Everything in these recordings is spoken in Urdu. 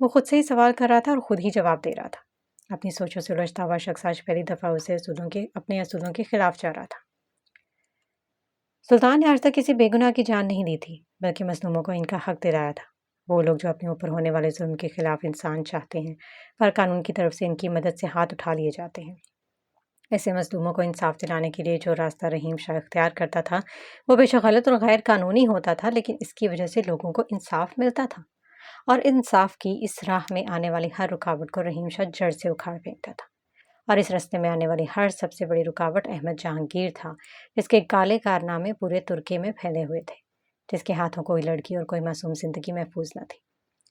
وہ خود سے ہی سوال کر رہا تھا اور خود ہی جواب دے رہا تھا۔ اپنی سوچوں سے الجھتا ہوا شخص آج پہلی دفعہ اسے اپنے اصولوں کے خلاف جا رہا تھا۔ سلطان نے آج تک کسی بے گناہ کی جان نہیں دی تھی، بلکہ مظلوموں کو ان کا حق دلایا تھا۔ وہ لوگ جو اپنے اوپر ہونے والے ظلم کے خلاف انسان چاہتے ہیں، پر قانون کی طرف سے ان کی مدد سے ہاتھ اٹھا لیے جاتے ہیں۔ ایسے مظلوموں کو انصاف دلانے کے لیے جو راستہ رحیم شاہ اختیار کرتا تھا، وہ بے شک غلط اور غیر قانونی ہوتا تھا، لیکن اس کی وجہ سے لوگوں کو انصاف ملتا تھا، اور انصاف کی اس راہ میں آنے والی ہر رکاوٹ کو رحیم شاہ جڑ سے اکھاڑ پھینکتا تھا۔ اور اس راستے میں آنے والی ہر سب سے بڑی رکاوٹ احمد جہانگیر تھا، جس کے کالے کارنامے پورے ترکے میں پھیلے ہوئے تھے، جس کے ہاتھوں کوئی لڑکی اور کوئی معصوم زندگی محفوظ نہ تھی۔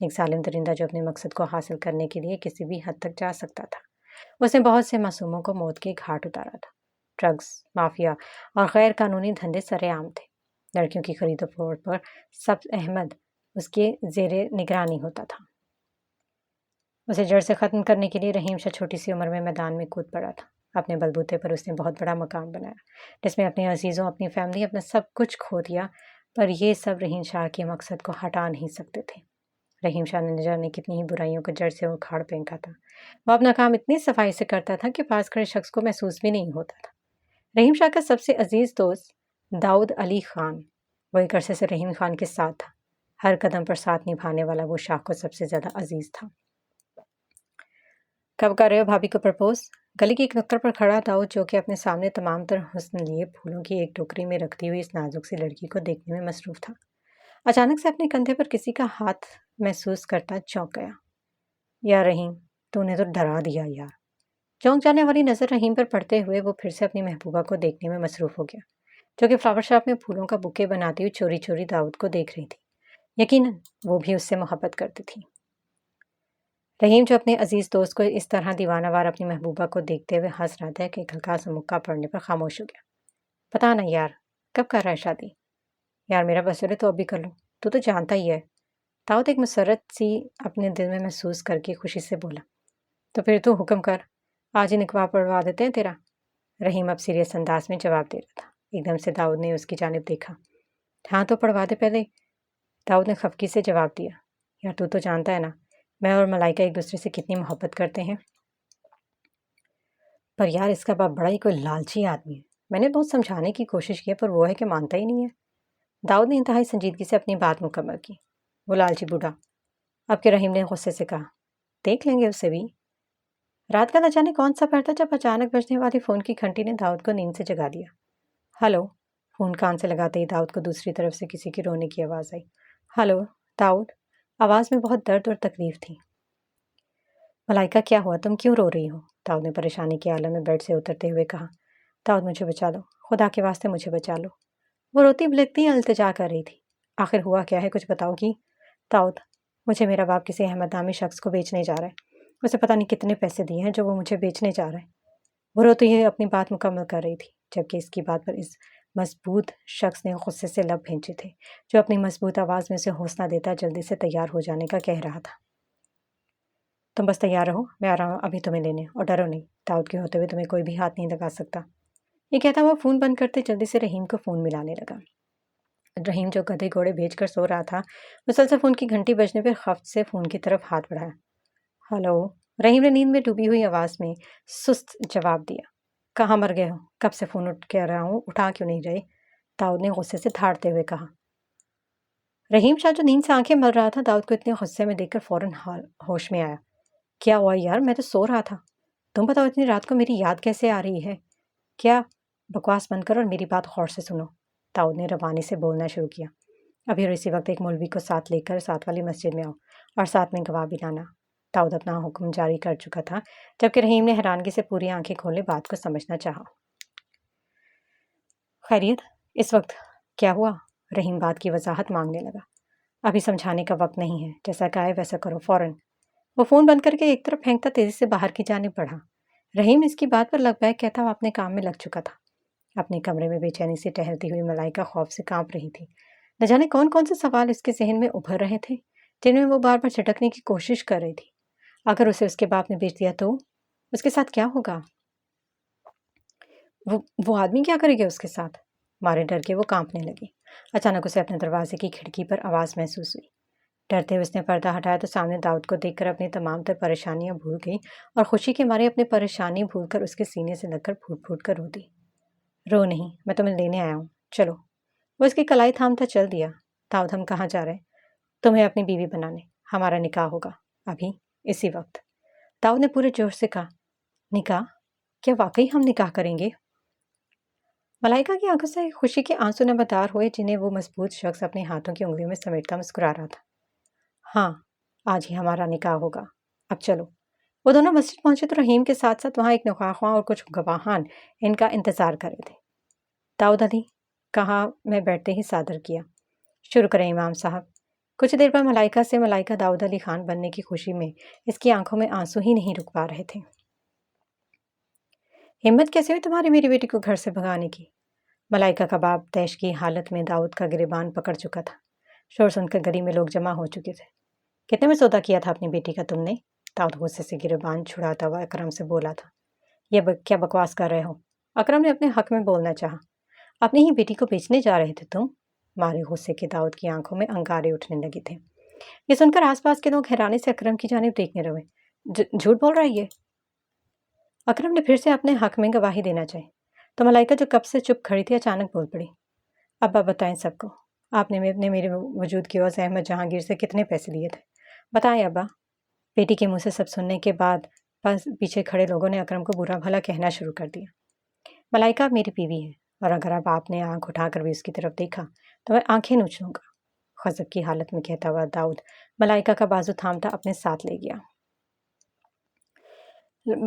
ایک ظالم درندہ جو اپنے مقصد کو حاصل کرنے کے لیے کسی بھی حد تک جا سکتا تھا۔ اس نے بہت سے معصوموں کو موت کے گھاٹ اتارا تھا۔ ڈرگز، مافیا اور غیر قانونی دھندے سرے عام تھے۔ لڑکیوں کی خرید و فروخت پر سب احمد اس کے زیر نگرانی ہوتا تھا۔ اسے جڑ سے ختم کرنے کے لیے رحیم شاہ چھوٹی سی عمر میں میدان میں کود پڑا تھا۔ اپنے بلبوتے پر اس نے بہت بڑا مقام بنایا، جس میں اپنے عزیزوں، اپنی فیملی، اپنا سب کچھ کھو دیا، پر یہ سب رحیم شاہ کے مقصد کو ہٹا نہیں سکتے تھے۔ رحیم شاہ نے نہ جانے کتنی ہی برائیوں کو جڑ سے اکھاڑ پھینکا تھا۔ وہ اپنا کام اتنی صفائی سے کرتا تھا کہ پاس کھڑے شخص کو محسوس بھی نہیں ہوتا تھا۔ رحیم شاہ کا سب سے عزیز دوست داؤد علی خان، وہ ایک عرصے سے رحیم خان کے ساتھ تھا۔ ہر قدم پر ساتھ نبھانے والا وہ شاہ کو سب سے زیادہ عزیز تھا۔ کب کر رہے ہو بھابھی کو پرپوز؟ گلی کی ایک نکڑ پر کھڑا داؤد، جو کہ اپنے سامنے تمام تر حسن لیے پھولوں کی ایک ٹوکری میں رکھتی ہوئی اس نازک سی لڑکی کو دیکھنے میں مصروف تھا، اچانک سے اپنے کندھے پر کسی کا ہاتھ محسوس کرتا چونک گیا۔ یار رحیم، تو نے تو ڈرا دیا یار۔ چونک جانے والی نظر رحیم پر پڑتے ہوئے وہ پھر سے اپنی محبوبہ کو دیکھنے میں مصروف ہو گیا، جو کہ فلاور شاپ میں پھولوں کا بکے بناتی ہوئی چوری چوری داؤد کو دیکھ رہی تھی۔ یقیناً وہ بھی اس سے محبت کرتی تھی۔ رحیم، جو اپنے عزیز دوست کو اس طرح دیوانہ وار اپنی محبوبہ کو دیکھتے ہوئے ہنس رہا تھا کہ ایک ہلکا سا مکہ پڑنے پر خاموش ہو گیا۔ پتا نہ یار، کب کر رہا ہے شادی؟ یار میرا بس چلے تو ابھی کر لوں، تو جانتا ہی ہے۔ داؤد ایک مسرت سی اپنے دل میں محسوس کر کے خوشی سے بولا۔ تو پھر تو حکم کر، آج ہی نکاح پڑھوا دیتے ہیں تیرا۔ رحیم اب سیریس انداز میں جواب دے رہا تھا۔ ایک دم سے داؤد نے اس کی جانب دیکھا۔ ہاں تو پڑھوا دے پہلے، داؤد نے خفگی سے جواب دیا۔ یار تو جانتا ہے نا، میں اور ملائکہ ایک دوسرے سے کتنی محبت کرتے ہیں۔ پر یار اس کا باپ بڑا ہی کوئی لالچی آدمی ہے۔ میں نے بہت سمجھانے کی کوشش کی پر وہ ہے کہ مانتا ہی نہیں ہے۔ داؤد نے انتہائی سنجیدگی سے اپنی بات مکمل کی۔ وہ لالچی بوڑھا، اب کہ رحیم نے غصے سے کہا، دیکھ لیں گے اسے بھی۔ رات کا نہ جانے کون سا پہر تھا جب اچانک بجنے والی فون کی گھنٹی نے داؤد کو نیند سے جگا دیا۔ ہلو، فون کان سے لگاتے ہی داؤد کو دوسری طرف سے کسی کی رونے کی آواز آئی۔ ہلو داؤد، آواز میں بہت درد اور تکلیف تھی۔ ملائکہ کیا ہوا، تم کیوں رو رہی ہو؟ داؤد نے پریشانی کے عالم میں بیڈ سے اترتے ہوئے کہا۔ داؤد مجھے بچا لو، خدا کے واسطے مجھے بچا لو۔ وہ روتی بلکتی التجا کر رہی تھی۔ آخر ہوا کیا ہے، کچھ بتاؤ گی؟ داؤد، مجھے میرا باپ کسی احمد نامی شخص کو بیچنے جا رہا ہے۔ اسے پتہ نہیں کتنے پیسے دیے ہیں جو وہ مجھے بیچنے جا رہا ہے۔ وہ روتی ہوئی اپنی بات مکمل کر رہی تھی، جبکہ اس کی بات پر اس مضبوط شخص نے غصے سے لب بھینچے تھے، جو اپنی مضبوط آواز میں اسے حوصلہ دیتا جلدی سے تیار ہو جانے کا کہہ رہا تھا۔ تم بس تیار رہو، میں آ رہا ہوں ابھی تمہیں لینے، اور ڈرو نہیں، داؤد کے ہوتے ہوئے تمہیں کوئی بھی ہاتھ نہیں لگا سکتا۔ یہ کہتا ہوا فون بند کرتے جلدی سے رحیم کو فون ملانے لگا۔ رحیم، جو گدھے گھوڑے بھیج کر سو رہا تھا، مسلسل فون کی گھنٹی بجنے پر خفت سے فون کی طرف ہاتھ بڑھایا۔ ہلو، رحیم نے نیند میں ڈوبی ہوئی آواز میں سست جواب دیا۔ کہاں مر گئے ہو؟ کب سے فون اٹھ کے رہا ہوں، اٹھا کیوں نہیں رہے؟ داؤد نے غصے سے دھاڑتے ہوئے کہا۔ رحیم شاہ، جو نیند سے آنکھیں مل رہا تھا، داؤد کو اتنے غصے میں دیکھ کر فوراً ہوش میں آیا۔ کیا ہوا یار، میں تو سو رہا تھا۔ تم بتاؤ اتنی رات کو میری یاد کیسے آ رہی ہے؟ کیا؟ بکواس بند کرو اور میری بات غور سے سنو، داؤد نے روانی سے بولنا شروع کیا۔ ابھی اور اسی وقت ایک مولوی کو ساتھ لے کر ساتھ والی مسجد میں آؤ، اور ساتھ میں گواہ بھی لانا۔ داؤد اپنا حکم جاری کر چکا تھا، جبکہ رحیم نے حیرانگی سے پوری آنکھیں کھولے بات کو سمجھنا چاہا۔ خیریت، اس وقت کیا ہوا؟ رحیم بات کی وضاحت مانگنے لگا۔ ابھی سمجھانے کا وقت نہیں ہے، جیسا کہا ہے ویسا کرو فوراً۔ وہ فون بند کر کے ایک طرف پھینکتا تیزی سے باہر کی جانب بڑھا۔ رحیم اس کی بات پر لگ بیک کہتا وہ اپنے کام میں لگ چکا تھا۔ اپنے کمرے میں بے چینی سے ٹہلتی ہوئی ملائکہ خوف سے کانپ رہی تھی۔ نہ جانے کون کون سے سوال اس کے ذہن میں ابھر رہے تھے، جن میں وہ بار بار جھٹکنے کی کوشش کر رہی تھی۔ اگر اسے اس کے باپ نے بیچ دیا تو اس کے ساتھ کیا ہوگا؟ وہ آدمی کیا کرے گا اس کے ساتھ؟ مارے ڈر کے وہ کانپنے لگی۔ اچانک اسے اپنے دروازے کی کھڑکی پر آواز محسوس ہوئی۔ ڈرتے ہوئے اس نے پردہ ہٹایا تو سامنے داؤد کو دیکھ کر اپنی تمام تر پریشانیاں بھول گئی اور خوشی کے مارے اپنی پریشانی بھول کر اس کے سینے سے لگ کر پھوٹ پھوٹ کر رو دی۔ رو نہیں، میں تمہیں لینے آیا ہوں، چلو۔ وہ اس کی کلائی تھامتا چل دیا۔ داؤد ہم کہاں جا رہے؟ تمہیں اپنی بیوی بنانے، ہمارا نکاح ہوگا، ابھی، اسی وقت۔ داؤد نے پورے جوش سے کہا، نکاح؟ کیا واقعی ہم نکاح کریں گے؟ ملائکہ کی آنکھوں سے خوشی کے آنسو نمودار ہوئے جنہیں وہ مضبوط شخص اپنے ہاتھوں کی انگلیوں میں سمیٹتا مسکرا رہا تھا۔ ہاں، آج ہی ہمارا نکاح ہوگا، اب چلو۔ وہ دونوں مسجد پہنچے تو رحیم کے ساتھ ساتھ وہاں ایک نخواں اور کچھ گواہان ان کا انتظار کر رہے تھے۔ داؤد علی کہا میں بیٹھتے ہی صادر کیا، شروع کریں امام صاحب۔ کچھ دیر بعد ملائکہ سے ملائکہ داؤد علی خان بننے کی خوشی میں اس کی آنکھوں میں آنسو ہی نہیں رک پا رہے تھے۔ ہمت کیسے ہوئی تمہاری میری بیٹی کو گھر سے بھگانے کی؟ ملائکہ کا باپ تیش کی حالت میں داؤد کا گریبان پکڑ چکا تھا۔ شور سن کر گلی میں لوگ جمع ہو چکے تھے۔ کتنے میں سودا کیا تھا اپنی بیٹی کا تم نے؟ داؤد غصے سے گریبان چھڑاتا ہوا اکرم سے بولا تھا۔ یہ کیا بکواس کر رہے ہو؟ اکرم نے اپنے حق میں بولنا چاہا۔ اپنی ہی بیٹی کو بیچنے جا رہے تھے تم؟ مارے غصے کے داؤد کی آنکھوں میں انگارے اٹھنے لگے تھے۔ یہ سن کر آس پاس کے لوگ حیرانی سے اکرم کی جانب دیکھنے لگے۔ جھوٹ بول رہا ہے یہ؟ اکرم نے پھر سے اپنے حق میں گواہی دینا چاہی تو ملائکہ جو کب سے چپ کھڑی تھی اچانک بول پڑی۔ ابا بتائیں سب کو، آپ نے میرے وجود کی عوض احمد جہانگیر سے کتنے پیسے لیے تھے؟ بتائیں ابا۔ بیٹی کے منہ سے سب سننے کے بعد بس پیچھے کھڑے لوگوں نے اکرم کو برا بھلا کہنا شروع کر دیا۔ ملائکہ اب میری بیوی ہے اور اگر اب آپ نے آنکھ اٹھا کر بھی اس کی طرف دیکھا تو میں آنکھیں نوچ لوں گا، غضب کی حالت میں کہتا ہوا داؤد ملائکہ کا بازو تھامتا اپنے ساتھ لے گیا۔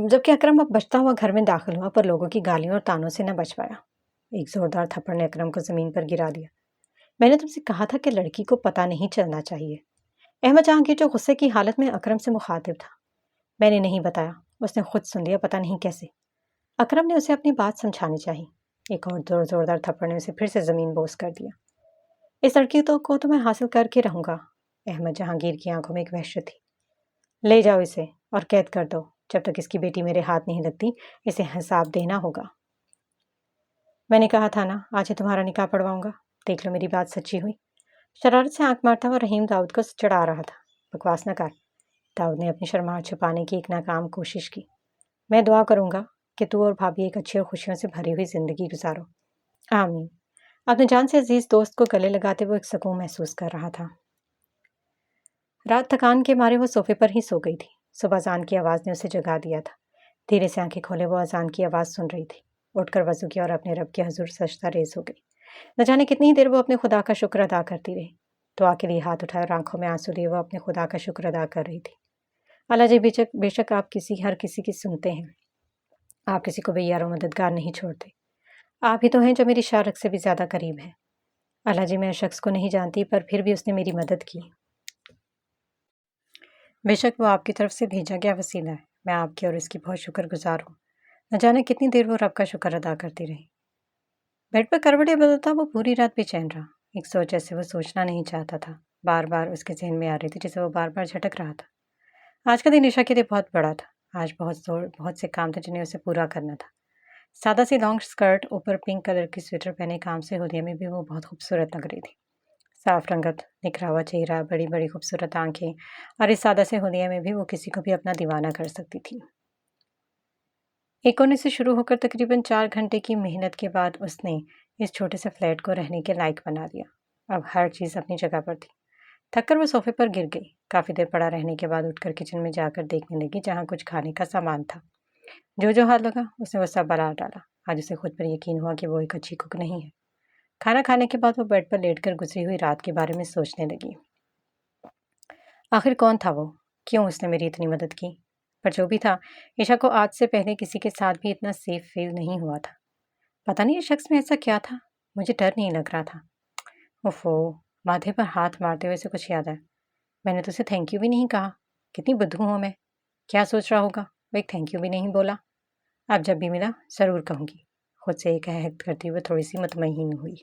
جبکہ اکرم اب بچتا ہوا گھر میں داخل ہوا پر لوگوں کی گالیوں اور تانوں سے نہ بچ پایا۔ ایک زوردار تھپڑ نے اکرم کو زمین پر گرا دیا۔ میں نے تم سے کہا تھا کہ لڑکی کو پتہ نہیں چلنا چاہیے۔ احمد جہانگیر جو غصے کی حالت میں اکرم سے مخاطب تھا۔ میں نے نہیں بتایا، اس نے خود سن لیا، پتہ نہیں کیسے۔ اکرم نے اسے اپنی بات سمجھانی چاہی۔ ایک اور زوردار تھپڑ نے اسے پھر سے زمین بوس کر دیا۔ اس لڑکی کو تو میں حاصل کر کے رہوں گا۔ احمد جہانگیر کی آنکھوں میں ایک وحشت تھی۔ لے جاؤ اسے اور قید کر دو، جب تک اس کی بیٹی میرے ہاتھ نہیں لگتی اسے حساب دینا ہوگا۔ میں نے کہا تھا نا آج ہی تمہارا نکاح پڑھواؤں گا، دیکھ لو میری بات سچی ہوئی۔ شرارت سے آنکھ مارتا ہوا رحیم داؤد کو چڑھا رہا تھا۔ بکواس نہ کر۔ داؤد نے اپنی شرماہٹ چھپانے کی ایک ناکام کوشش کی۔ میں دعا کروں گا کہ تو اور بھابھی ایک اچھی اور خوشیوں سے بھری ہوئی زندگی گزارو۔ آمین۔ اپنے جان سے عزیز دوست کو گلے لگاتے وہ ایک سکون محسوس کر رہا تھا۔ رات تھکان کے مارے وہ صوفے پر ہی سو گئی تھی۔ صبح اذان کی آواز نے اسے جگا دیا تھا۔ دھیرے سے آنکھیں کھولے وہ اذان کی آواز سن رہی تھی۔ اٹھ کر وضو کیا اور اپنے رب کے حضور سجدہ ریز ہو گئی۔ نہ جانے کتنی دیر وہ اپنے خدا کا شکر ادا کرتی رہی۔ دعا کے لیے ہاتھ اٹھائے اور آنکھوں میں آنسو لیے وہ اپنے خدا کا شکر ادا کر رہی تھی۔ اللہ جی بے شک آپ ہر کسی کی سنتے ہیں، آپ کسی کو بے یار و مددگار نہیں چھوڑتے۔ آپ ہی تو ہیں جو میری شارک سے بھی زیادہ قریب ہیں۔ اللہ جی میں اس شخص کو نہیں جانتی پر پھر بھی اس نے میری مدد کی۔ بے شک وہ آپ کی طرف سے بھیجا گیا وسیلہ ہے۔ میں آپ کی اور اس کی بہت شکر گزار ہوں۔ نہ جانے کتنی دیر وہ رب کا شکر ادا کرتی رہی۔ بیڈ پر کروٹیں بدلتا وہ پوری رات بے چین رہا۔ ایک سوچ جیسے وہ سوچنا نہیں چاہتا تھا بار بار اس کے ذہن میں آ رہی تھی، جسے وہ بار بار جھٹک رہا تھا۔ آج کا دن عشاء کے لیے بہت بڑا تھا۔ آج بہت سے کام تھے جنہیں اسے پورا کرنا تھا۔ سادہ سی لانگ اسکرٹ، اوپر پنک کلر کی سویٹر پہنے کام سے ہودیے میں بھی وہ بہت خوبصورت لگ رہی تھی۔ صاف رنگت، نکھرا ہوا چہرہ، بڑی بڑی خوبصورت آنکھیں، اور اس سادہ سے ہودیے میں بھی وہ کسی کو بھی اپنا دیوانہ کر سکتی تھی۔ ایک کونے سے شروع ہو کر تقریباً 4 گھنٹے کی محنت کے بعد اس نے اس چھوٹے سے فلیٹ کو رہنے کے لائق بنا دیا۔ اب ہر چیز اپنی جگہ پر تھی۔ تھک کر وہ صوفے پر گر گئی۔ کافی دیر پڑا رہنے کے بعد اٹھ کر کچن میں جا کر دیکھنے لگی جہاں کچھ کھانے کا سامان تھا۔ جو ہاتھ لگا اس نے وہ سب بلا ڈالا۔ آج اسے خود پر یقین ہوا کہ وہ ایک اچھی کوک نہیں ہے۔ کھانا کھانے کے بعد وہ بیڈ پر لیٹ کر گزری ہوئی رات کے بارے میں سوچنے لگی۔ آخر کون تھا وہ؟ کیوں اس نے میری اتنی مدد کی؟ پر جو بھی تھا، عشاء کو آج سے پہلے کسی کے ساتھ بھی اتنا سیف فیل نہیں ہوا تھا۔ پتہ نہیں اس شخص میں ایسا کیا تھا، مجھے ڈر نہیں لگ رہا تھا۔ اوفو، ماتھے پر ہاتھ مارتے ہوئے سے کچھ یاد آیا۔ میں نے تو اسے تھینک یو بھی نہیں کہا۔ کتنی بدھو ہوں میں۔ کیا سوچ رہا ہوگا؟ وہ ایک تھینک یو بھی نہیں بولا۔ اب جب بھی ملا ضرور کہوں گی۔ خود سے ایک عہد کرتی ہوئے تھوڑی سی مطمئن ہوئی۔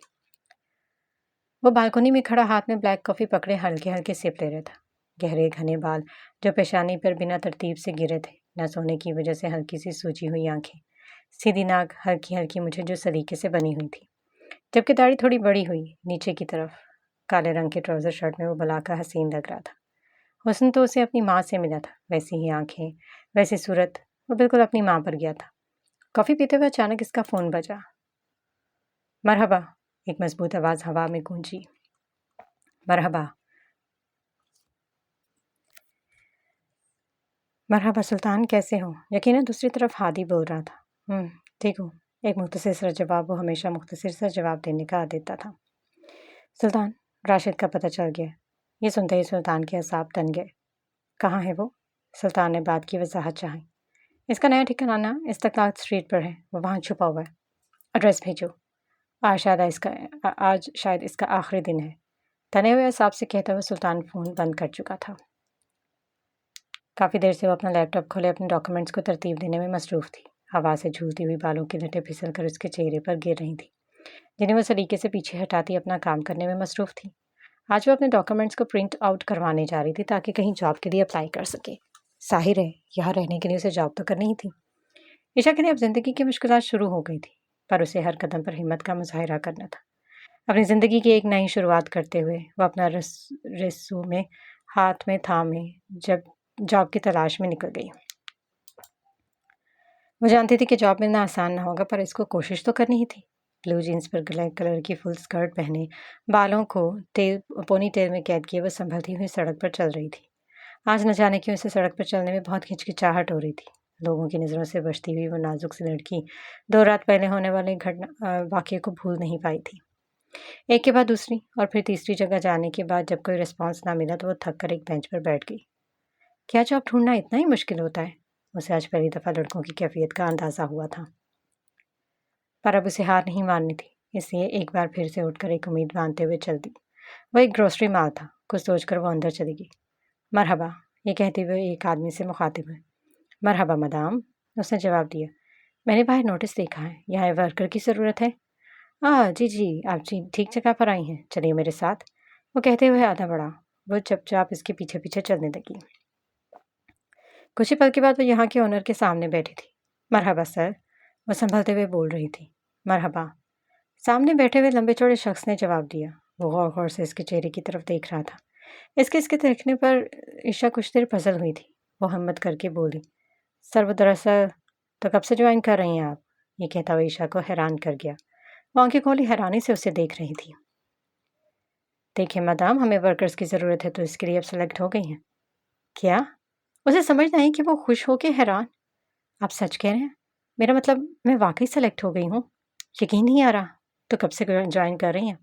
وہ بالکنی میں کھڑا ہاتھ میں بلیک کافی پکڑے ہلکے ہلکے سپ لے رہا تھا۔ گہرے گھنے بال جو پیشانی پر بنا ترتیب سے گرے تھے، نہ سونے کی وجہ سے ہلکی سی سوجی ہوئی آنکھیں، سیدھی ناک ہلکی ہلکی مجھے جو سلیقے سے بنی ہوئی تھی، جبکہ داڑھی تھوڑی بڑی ہوئی نیچے کی طرف، کالے رنگ کے ٹراؤزر شرٹ میں وہ بلا کا حسین لگ رہا تھا۔ حسن تو اسے اپنی ماں سے ملا تھا، ویسی ہی آنکھیں، ویسی صورت، وہ بالکل اپنی ماں پر گیا تھا۔ کافی پیتے ہوئے اچانک اس کا فون بجا۔ مرحبا، ایک مضبوط آواز ہوا میں گونجی۔ مرحبا مرحبا سلطان، کیسے ہو؟ یقیناً دوسری طرف ہادی بول رہا تھا۔ ٹھیک ہوں، ایک مختصر سا جواب وہ ہمیشہ مختصر سا جواب دینے کا دیتا تھا۔ سلطان، راشد کا پتہ چل گیا۔ یہ سنتے ہی سلطان کے اعصاب تن گئے۔ کہاں ہے وہ؟ سلطان نے بات کی وضاحت چاہی۔ اس کا نیا ٹھکانہ استقلال اسٹریٹ پر ہے، وہ وہاں چھپا ہوا ہے۔ ایڈریس بھیجو۔ آج شاید اس کا آخری دن ہے، تنے ہوئے اعصاب سے کہتا ہوا سلطان فون بند کر چکا تھا۔ کافی دیر سے وہ اپنا لیپ ٹاپ کھولے اپنے ڈاکومنٹس کو ترتیب دینے میں مصروف تھی۔ ہوا سے جھولتی ہوئی بالوں کی لٹیں پھسل کر اس کے چہرے پر گر رہی تھیں، جنہیں وہ سلیقے سے پیچھے ہٹاتی اپنا کام کرنے میں مصروف تھی۔ آج وہ اپنے ڈاکومنٹس کو پرنٹ آؤٹ کروانے جا رہی تھی تاکہ کہیں جاب کے لیے اپلائی کر سکے۔ ظاہر ہے یہاں رہنے کے لیے اسے جاب تو کرنی ہی تھی۔ عشا کے لیے اب زندگی کی مشکلات شروع ہو گئی تھی، پر اسے ہر قدم پر ہمت کا مظاہرہ کرنا تھا۔ اپنی زندگی کی ایک نئی شروعات کرتے ہوئے وہ اپنا ریزیومے ہاتھ میں تھامے جاب کی تلاش میں نکل گئی۔ وہ جانتی تھی کہ جاب ملنا آسان نہ ہوگا، پر اس کو کوشش تو کرنی ہی تھی۔ بلو جینس پر بلیک کلر کی فل اسکرٹ پہنے، بالوں کو پونی ٹیل میں قید کیے وہ سنبھلتی ہوئی سڑک پر چل رہی تھی۔ آج نہ جانے کیوں اسے سڑک پر چلنے میں بہت ہچکچاہٹ ہو رہی تھی۔ لوگوں کی نظروں سے بچتی ہوئی وہ نازک سی لڑکی 2 رات پہلے ہونے والے واقعے کو بھول نہیں پائی تھی۔ ایک کے بعد دوسری اور پھر تیسری جگہ جانے کے بعد جب کوئی رسپانس نہ ملا تو وہ تھک کر ایک بینچ پر بیٹھ گئی۔ کیا جاب ڈھونڈنا اتنا ہی مشکل ہوتا ہے؟ اسے آج پہلی دفعہ لڑکوں کی کیفیت کا اندازہ ہوا تھا، پر اب اسے ہار نہیں ماننی تھی، اس لیے ایک بار پھر سے اٹھ کر ایک امید باندھتے ہوئے چل دی۔ وہ ایک گروسری مال تھا، کچھ سوچ کر وہ اندر چلی گئی۔ مرحبا، یہ کہتے ہوئے ایک آدمی سے مخاطب ہوئے۔ مرحبا مدام، اس نے جواب دیا۔ میں نے باہر نوٹس دیکھا ہے، یہاں ورکر کی ضرورت ہے۔ جی آپ ٹھیک جگہ پر آئی ہیں، چلیے میرے ساتھ، وہ کہتے ہوئے آدھا بڑھا۔ وہ چپ چاپ اس کے پیچھے پیچھے چلنے لگی۔ کچھ ہی پل کے بعد وہ یہاں کے اونر کے سامنے بیٹھی تھی۔ مرحبا سر، وہ سنبھلتے ہوئے بول رہی تھی۔ مرحبا، سامنے بیٹھے ہوئے لمبے چوڑے شخص نے جواب دیا۔ وہ غور غور سے اس کے چہرے کی طرف دیکھ رہا تھا۔ اس کے دیکھنے پر عشا کچھ دیر پزل ہوئی تھی۔ وہ ہمت کر کے بولی، سر وہ دراصل تو کب سے جوائن کر رہی ہیں آپ؟ یہ کہتا ہوا عشا کو حیران کر گیا۔ وہ آنکھیں کھولی حیرانی سے اسے دیکھ رہی تھی۔ دیکھیں میڈم، ہمیں ورکرز کی ضرورت ہے تو اس کے لیے اب سلیکٹ ہو گئی ہیں۔ کیا؟ اسے سمجھ نہیں کہ وہ خوش ہو کے حیران۔ آپ سچ کہہ رہے ہیں؟ میرا مطلب میں واقعی سلیکٹ ہو گئی ہوں؟ یقین نہیں آ رہا۔ تو کب سے جوائن کر رہی ہیں؟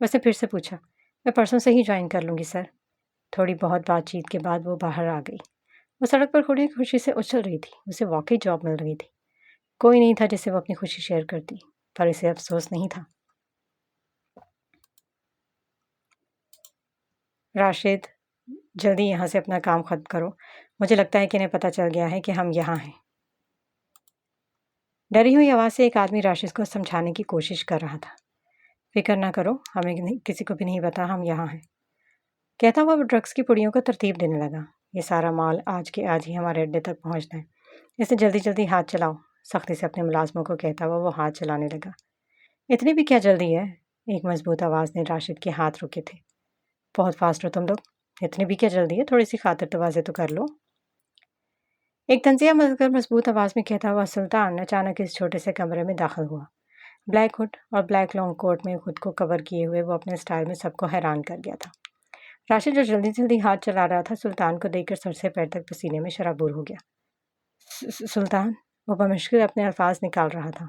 اس نے پھر سے پوچھا۔ میں پرسوں سے ہی جوائن کر لوں گی سر۔ تھوڑی بہت بات چیت کے بعد وہ باہر آ گئی۔ وہ سڑک پر کھڑی خوشی سے اچھل رہی تھی، اسے واقعی جاب مل رہی تھی۔ کوئی نہیں تھا جسے وہ اپنی خوشی شیئر کرتی، پر اسے افسوس نہیں تھا۔ راشد، جلدی یہاں سے اپنا کام ختم کرو، مجھے لگتا ہے کہ انہیں پتہ چل گیا ہے کہ ہم یہاں ہیں۔ ڈری ہوئی آواز سے ایک آدمی راشد کو سمجھانے کی کوشش کر رہا تھا۔ فکر نہ کرو، ہمیں کسی کو بھی نہیں پتا ہم یہاں ہیں۔ کہتا ہوا وہ ڈرگس کی پڑیوں کو ترتیب دینے لگا۔ یہ سارا مال آج کے آج ہی ہمارے اڈے تک پہنچنا ہے، اسے جلدی جلدی ہاتھ چلاؤ، سختی سے اپنے ملازموں کو کہتا ہوا وہ ہاتھ چلانے لگا۔ اتنی بھی کیا جلدی ہے؟ ایک مضبوط آواز نے راشد کے ہاتھ روکے تھے۔ بہت فاسٹ ہو تم لوگ، اتنی بھی کیا جلدی ہے، تھوڑی سی خاطر تواضع تو کر لو۔ ایک تنزیہ مگر مضبوط آواز میں کہتا ہوا سلطان اچانک اس چھوٹے سے کمرے میں داخل ہوا۔ بلیک ہوڈ اور بلیک لانگ کوٹ میں خود کو کور کیے ہوئے وہ اپنے سٹائل میں سب کو حیران کر گیا تھا۔ راشد جو جلدی جلدی ہاتھ چلا رہا تھا، سلطان کو دیکھ کر سر سے پیر تک پسینے میں شرابور ہو گیا۔ سلطان، وہ بمشکل اپنے الفاظ نکال رہا تھا۔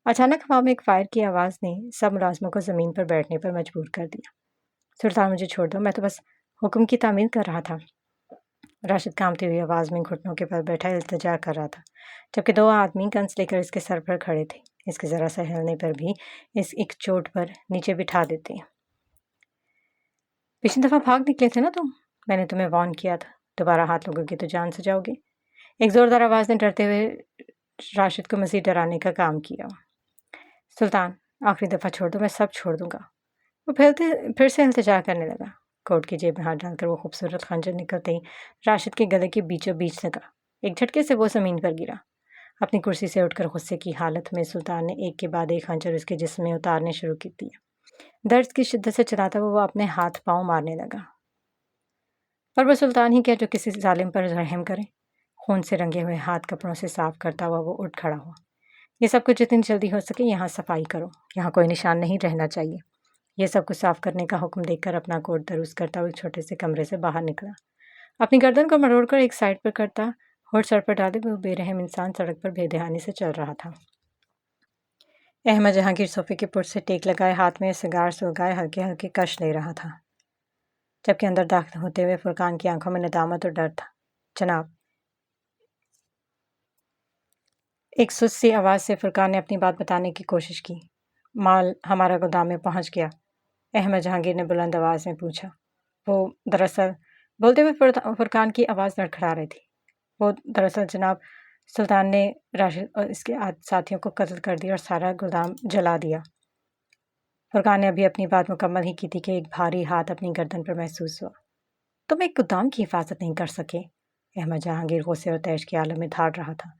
اچانک ہوا میں ایک فائر کی آواز نے سب ملازموں کو زمین پر بیٹھنے پر مجبور کر دیا۔ سلطان، مجھے چھوڑ دو، میں تو بس حکم کی تعمیل کر رہا تھا۔ راشد کانپتی ہوئی آواز میں گھٹنوں کے بل بیٹھا التجا کر رہا تھا، جبکہ 2 آدمی گنس لے کر اس کے سر پر کھڑے تھے۔ اس کے ذرا سا ہلنے پر بھی اس ایک چوٹ پر نیچے بٹھا دیتے۔ پچھلی دفعہ بھاگ نکلے تھے نا تم؟ میں نے تمہیں وارن کیا تھا، دوبارہ ہاتھ لگو گے تو جان سے جاؤ گے۔ ایک زوردار آواز نے ڈرتے ہوئے راشد کو مزید ڈرانے کا کام کیا۔ سلطان، آخری دفعہ چھوڑ دو، میں سب چھوڑ دوں گا۔ وہ پھر سے التجا کرنے لگا۔ کوٹ کی جیب میں ہاتھ ڈال کر وہ خوبصورت خنجر نکلتے ہی راشد کے گلے کے بیچوں بیچ لگا۔ ایک جھٹکے سے وہ زمین پر گرا۔ اپنی کرسی سے اٹھ کر غصے کی حالت میں سلطان نے ایک کے بعد ایک خنجر اس کے جسم میں اتارنے شروع کر دیا۔ درد کی شدت سے چلاتا ہوا وہ اپنے ہاتھ پاؤں مارنے لگا، پر وہ سلطان ہی کیا جو کسی ظالم پر رحم کرے۔ خون سے رنگے ہوئے ہاتھ کپڑوں سے صاف کرتا ہوا وہ اٹھ کھڑا ہوا۔ یہ سب کچھ جتنی جلدی ہو سکے یہاں صفائی کرو، یہاں کوئی نشان نہیں رہنا چاہیے۔ یہ سب کچھ صاف کرنے کا حکم دے کر اپنا کوٹ درست کرتا ہوا ایک چھوٹے سے کمرے سے باہر نکلا۔ اپنی گردن کو مروڑ کر ایک سائڈ پر کرتا، ہوٹ سر پر ڈالے وہ بے رحم انسان سڑک پر بے دھیانی سے چل رہا تھا۔ احمد جہانگیر صوفے کے پٹ سے ٹیک لگائے ہاتھ میں سگار سلگائے ہلکے ہلکے کش لے رہا تھا، جبکہ اندر داخل ہوتے ہوئے فرقان کی آنکھوں میں ندامت اور ڈر تھا۔ جناب، ایک سست سی آواز سے فرقان نے اپنی بات بتانے کی کوشش کی۔ مال ہمارا گودام میں پہنچ گیا، احمد جہانگیر نے بلند آواز میں پوچھا۔ وہ دراصل، بولتے ہوئے فرقان کی آواز لڑکھڑا رہی تھی، وہ دراصل جناب، سلطان نے راشد اور اس کے ساتھیوں کو قتل کر دیا اور سارا گودام جلا دیا۔ فرقان نے ابھی اپنی بات مکمل ہی کی تھی کہ ایک بھاری ہاتھ اپنی گردن پر محسوس ہوا۔ تم ایک گودام کی حفاظت نہیں کر سکے؟ احمد جہانگیر غصے اور تیش کے عالم میں دھاڑ رہا تھا۔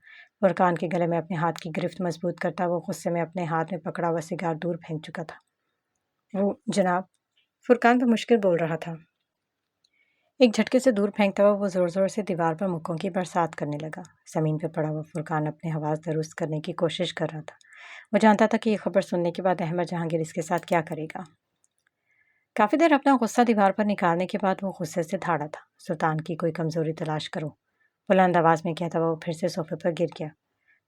فرقان کے گلے میں اپنے ہاتھ کی گرفت مضبوط کرتا وہ غصے میں اپنے ہاتھ میں پکڑا ہوا سگار دور پھینک چکا تھا۔ وہ جناب، فرقان بمشکل بول رہا تھا۔ ایک جھٹکے سے دور پھینکتا ہوا وہ زور زور سے دیوار پر مکوں کی برسات کرنے لگا۔ زمین پہ پڑا ہوا فرقان اپنے حواس درست کرنے کی کوشش کر رہا تھا۔ وہ جانتا تھا کہ یہ خبر سننے کے بعد احمد جہانگیر اس کے ساتھ کیا کرے گا۔ کافی دیر اپنا غصہ دیوار پر نکالنے کے بعد وہ غصے سے دھاڑا تھا۔ سلطان کی کوئی کمزوری تلاش کرو، بلند آواز میں کہتا ہوا وہ پھر سے صوفے پر گر گیا۔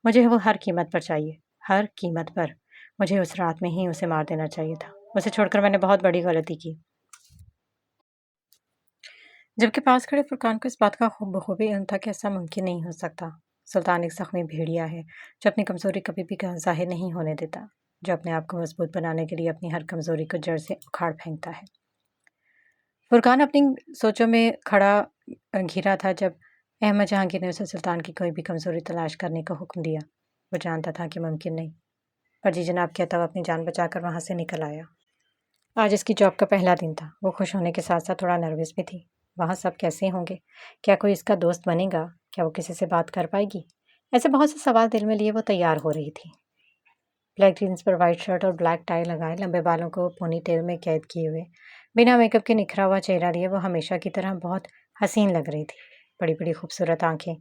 مجھے وہ ہر قیمت پر چاہیے، ہر قیمت پر۔ مجھے اس رات میں ہی اسے مار دینا چاہیے تھا۔ اسے چھوڑ کر میں نے بہت بڑی غلطی کی۔ جبکہ پاس کھڑے فرقان کو اس بات کا بخوبی علم تھا کہ ایسا ممکن نہیں ہو سکتا۔ سلطان ایک زخمی بھیڑیا ہے جو اپنی کمزوری کبھی بھی ظاہر نہیں ہونے دیتا، جو اپنے آپ کو مضبوط بنانے کے لیے اپنی ہر کمزوری کو جڑ سے اکھاڑ پھینکتا ہے۔ فرقان اپنی سوچوں میں کھڑا گھرا تھا جب احمد جہانگیر نے اسے سلطان کی کوئی بھی کمزوری تلاش کرنے کا حکم دیا۔ وہ جانتا تھا کہ ممکن نہیں، پر جی جناب کہتا وہ اپنی جان بچا کر وہاں سے نکل آیا۔ آج اس کی جاب کا پہلا دن تھا۔ وہ خوش ہونے کے ساتھ ساتھ تھوڑا نروس بھی تھی۔ وہاں سب کیسے ہوں گے؟ کیا کوئی اس کا دوست بنے گا؟ کیا وہ کسی سے بات کر پائے گی؟ ایسے بہت سے سوال دل میں لیے وہ تیار ہو رہی تھی۔ بلیک جینس پر وائٹ شرٹ اور بلیک ٹائی لگائے، لمبے بالوں کو پونی ٹیل میں قید کیے ہوئے، بنا میک اپ کے نکھرا ہوا چہرہ لیے وہ ہمیشہ کی طرح بہت حسین لگ رہی تھی۔ بڑی بڑی خوبصورت آنکھیں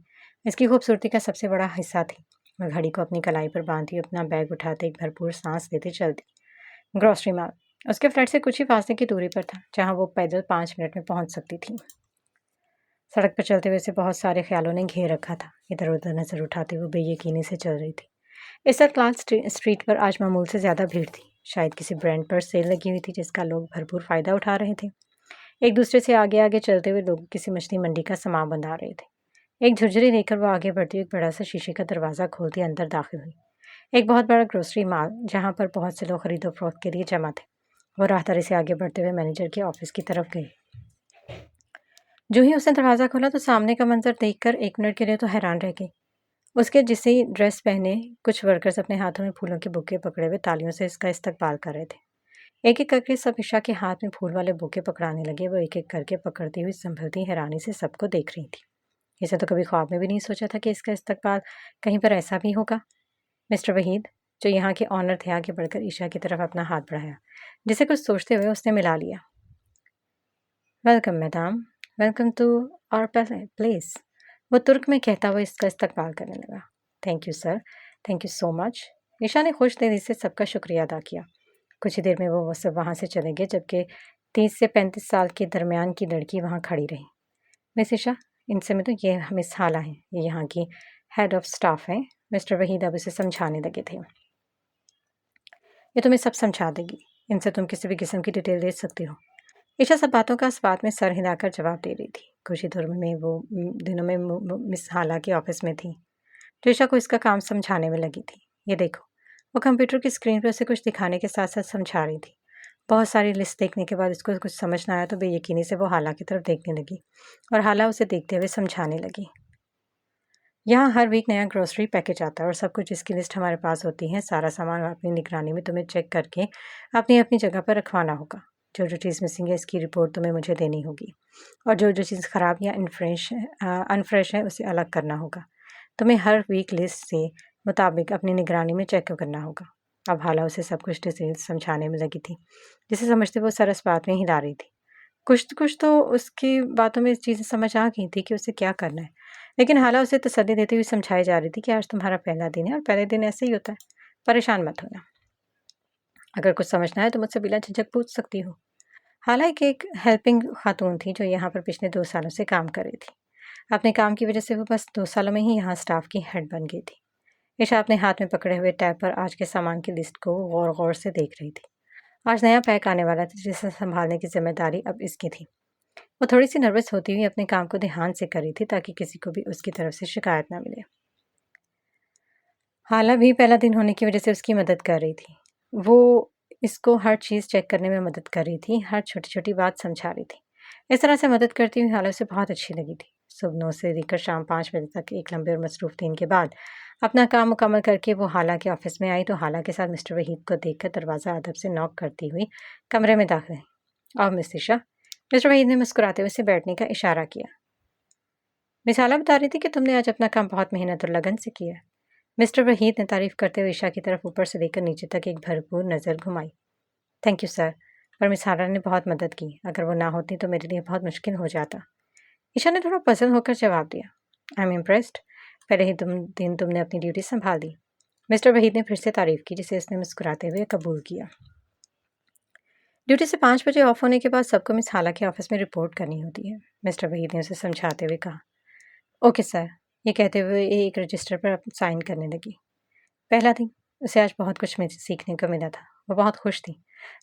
اس کی خوبصورتی کا سب سے بڑا حصہ تھی۔ وہ گھڑی کو اپنی کلائی پر باندھی اپنا بیگ اٹھاتے ایک بھرپور سانس لیتے چلتی۔ گروسری مال اس کے فلیٹ سے کچھ ہی فاصلے کی دوری پر تھا، جہاں وہ پیدل 5 منٹ میں پہنچ سکتی تھی۔ سڑک پر چلتے ہوئے اسے بہت سارے خیالوں نے گھیر رکھا تھا۔ ادھر ادھر نظر اٹھاتے ہوئے بے یقینی سے چل رہی تھی۔ اس سرکلال اسٹریٹ پر آج معمول سے زیادہ بھیڑ تھی۔ شاید کسی برانڈ پر سیل لگی ہوئی تھی جس کا لوگ بھرپور فائدہ اٹھا رہے تھے۔ ایک دوسرے سے آگے آگے چلتے ہوئے لوگ کسی مچھلی منڈی کا سامان بنا رہے تھے۔ ایک جھرجھری لے کر وہ آگے بڑھتی ہوئی ایک بڑا سا شیشے کا دروازہ کھولتی اندر داخل ہوئی۔ ایک بہت بڑا گروسری مال جہاں پر بہت سے لوگ خرید و فروخت کے لیے جمع تھے۔ وہ راہداری سے آگے بڑھتے ہوئے مینیجر کے آفس کی طرف گئی۔ جو ہی اس نے دروازہ کھولا تو سامنے کا منظر دیکھ کر 1 منٹ کے لیے تو حیران رہ گئی۔ اس کے جیسے ڈریس پہنے کچھ ورکرز اپنے ہاتھوں میں پھولوں کے بوکے پکڑے ہوئے تالیوں سے اس کا استقبال کر رہے تھے۔ ایک ایک کر کے سب عشا کے ہاتھ میں پھول والے بوکے پکڑانے لگے۔ وہ ایک ایک کر کے پکڑتی ہوئی سنبھلتی حیرانی سے سب کو دیکھ رہی تھی۔ اسے تو کبھی خواب میں بھی نہیں سوچا تھا کہ اس کا استقبال کہیں پر ایسا بھی ہوگا۔ مسٹر وحید، جو یہاں کے آنر تھے، آگے بڑھ کر عشا کی طرف اپنا ہاتھ بڑھایا، جسے کچھ سوچتے ہوئے اس نے ملا لیا۔ Welcome madam, welcome to our place, وہ ترک میں کہتا ہوا اس کا استقبال کرنے لگا۔ Thank you sir, thank you so much. Isha نے خوش دلی سے سب کا شکریہ ادا کیا۔ کچھ ہی دیر میں وہ سب وہاں سے چلے گئے، جبکہ 30 سے 35 سال کے درمیان کی لڑکی وہاں کھڑی رہی۔ مس عشا، ان سے میں تو یہ مس حالہ ہیں، یہ یہاں کی ہیڈ آف سٹاف ہیں۔ مسٹر وحید اب اسے سمجھانے لگے تھے۔ یہ تمہیں سب سمجھا دے گی، ان سے تم کسی بھی قسم کی ڈیٹیل لے سکتی ہو۔ عشا سب باتوں کا اس بات میں سر ہلا کر جواب دے رہی تھی۔ کچھ ہی دنوں میں مس حالہ کے آفس میں تھی، جو عشا کو اس کا کام سمجھانے میں لگی تھی۔ یہ دیکھو، وہ کمپیوٹر کی اسکرین پر اسے کچھ دکھانے کے ساتھ ساتھ سمجھا رہی تھی۔ بہت ساری لسٹ دیکھنے کے بعد اس کو کچھ سمجھ نہ آیا تو بے یقینی سے وہ حالہ کی طرف دیکھنے لگی اور حالہ اسے دیکھتے ہوئے سمجھانے لگی۔ یہاں ہر ویک نیا گروسری پیکج آتا ہے اور سب کچھ اس کی لسٹ ہمارے پاس ہوتی ہے۔ سارا سامان اپنی نگرانی میں تمہیں چیک کر کے اپنی اپنی جگہ پر رکھوانا ہوگا۔ جو جو چیز مسنگ ہے اس کی رپورٹ تمہیں مجھے دینی ہوگی، اور جو جو چیز خراب یا انفریش ہے اسے الگ کرنا ہوگا۔ تمہیں ہر ویک لسٹ سے مطابق اپنی نگرانی میں چیک کرنا ہوگا۔ اب حالہ اسے سب کچھ ڈیٹیل سمجھانے میں لگی تھی، جسے سمجھتے وہ سر اس بات میں ہلا رہی تھی۔ کچھ تو اس کی باتوں میں چیزیں سمجھ آ گئی تھی کہ اسے کیا کرنا ہے، لیکن حالہ اسے تسلی دیتی ہوئی سمجھائی جا رہی تھی کہ آج تمہارا پہلا دن ہے اور پہلے دن ایسے ہی ہوتا ہے، پریشان مت ہونا۔ اگر کچھ سمجھنا ہے تو مجھ سے بلا جھجک پوچھ سکتی ہو۔ حالانکہ ایک ہیلپنگ خاتون تھی جو یہاں پر پچھلے 2 سالوں سے کام کر رہی تھی۔ اپنے کام کی وجہ سے وہ بس 2 سالوں میں ہی یہاں اسٹاف کی ہیڈ بن گئی تھی۔ عشا اپنے ہاتھ میں پکڑے ہوئے ٹیب پر آج کے سامان کی لسٹ کو غور غور سے دیکھ رہی تھی۔ آج نیا پیک آنے والا تھا جسے سنبھالنے کی ذمہ داری اب اس کی تھی۔ وہ تھوڑی سی نروس ہوتی ہوئی اپنے کام کو دھیان سے کر رہی تھی تاکہ کسی کو بھی اس کی طرف سے شکایت نہ ملے۔ حالہ بھی پہلا دن ہونے کی وجہ سے اس کی مدد کر رہی تھی۔ وہ اس کو ہر چیز چیک کرنے میں مدد کر رہی تھی، ہر چھوٹی چھوٹی بات سمجھا رہی تھی۔ اس طرح سے مدد کرتی ہوئی حالہ اسے بہت اچھی لگی تھی۔ صبح 9 سے لے کر شام 5 بجے تک ایک لمبے اور مصروف دن کے بعد اپنا کام مکمل کر کے وہ حالہ کے آفس میں آئی تو حالہ کے ساتھ مسٹر وحید کو دیکھ کر دروازہ ادب سے نوک کرتی ہوئی کمرے میں داخل ہوئی۔ اور مس عشا، مسٹر وحید نے مسکراتے ہوئے اسے بیٹھنے کا اشارہ کیا۔ مس حالہ بتا رہی تھی کہ تم نے آج اپنا کام بہت محنت اور لگن سے کیا ہے۔ مسٹر وحید نے تعریف کرتے ہوئے عشا کی طرف اوپر سے لے کر نیچے تک ایک بھرپور نظر گھمائی۔ تھینک یو سر، پر مس حالہ نے بہت مدد کی، اگر وہ نہ ہوتی تو میرے لیے بہت مشکل ہو جاتا۔ عشا نے تھوڑا پزل ہو کر جواب دیا۔ آئی ایم امپریسڈ، پہلے ہی دن تم نے اپنی ڈیوٹی سنبھال دی۔ مسٹر وحید نے پھر سے تعریف کی جسے اس نے مسکراتے ہوئے قبول کیا۔ ڈیوٹی سے 5 بجے آف ہونے کے بعد سب کو مس حالہ کے آفس میں رپورٹ کرنی ہوتی ہے، مسٹر وحید نے اسے سمجھاتے ہوئے کہا۔ اوکے سر، یہ کہتے ہوئے ایک رجسٹر پر سائن کرنے لگی۔ پہلا دن اسے آج بہت کچھ سیکھنے کو ملا تھا، وہ بہت خوش تھی،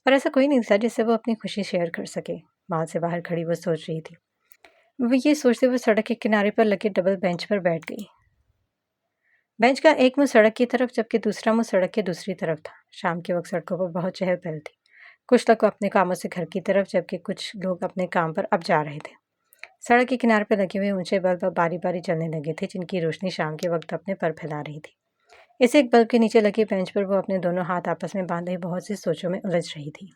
پر ایسا کوئی نہیں تھا جس سے وہ اپنی خوشی شیئر کر سکے۔ مال سے باہر کھڑی وہ سوچ رہی تھی۔ وہ یہ سوچتے ہوئے سڑک کے کنارے پر لگے ڈبل بینچ پر بیٹھ گئی۔ بینچ کا ایک منہ سڑک کی طرف جبکہ دوسرا منہ سڑک کے دوسری طرف تھا۔ شام کے وقت سڑکوں پر بہت چہل پہل تھی، کچھ لوگ اپنے کاموں سے گھر کی طرف جبکہ کچھ لوگ اپنے کام پر اب جا رہے تھے۔ سڑک کے کنارے پر لگے ہوئے اونچے بلب اب باری باری جلنے لگے تھے جن کی روشنی شام کے وقت اپنے پر پھیلا رہی تھی۔ اس ایک بلب کے نیچے لگے بینچ پر وہ اپنے دونوں ہاتھ آپس میں باندھے بہت سی سوچوں میں الجھ رہی تھی۔